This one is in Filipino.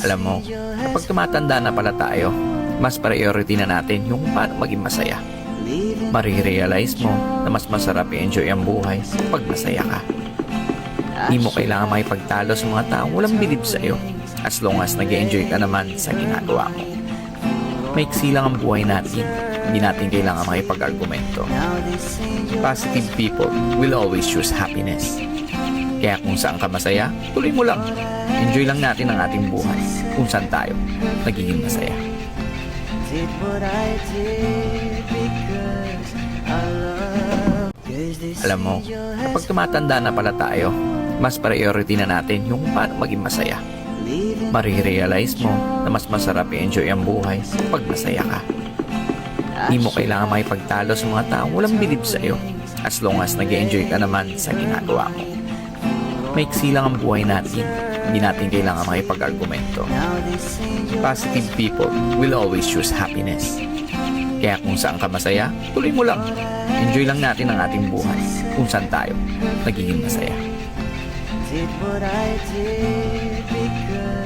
Alam mo, kapag tumatanda na pala tayo, mas priority na natin yung paano maging masaya. Marirealize mo na mas masarap i-enjoy ang buhay pag masaya ka. Di mo kailangan makipagtalo sa mga taong walang bilib sa'yo as long as nag-enjoy ka naman sa ginagawa mo. Maiksi lang ang buhay natin, hindi natin kailangan makipag-argumento. Positive people will always choose happiness. Kaya kung saan ka masaya, tuloy mo lang. Enjoy lang natin ang ating buhay kung saan tayo nagiging masaya. Alam mo, kapag tumatanda na pala tayo, mas priority na natin yung paano maging masaya. Marirealize mo na mas masarap i-enjoy ang buhay pag masaya ka. Di mo kailangan makipagtalo sa mga taong walang bilib sa'yo as long as nag-enjoy ka naman sa ginagawa mo. Maiksi lang ang buhay natin, hindi natin kailangan makipag-argumento. Positive people will always choose happiness. Kaya kung saan ka masaya, tuloy mo lang. Enjoy lang natin ang ating buhay kung saan tayo nagiging masaya. Did what I did because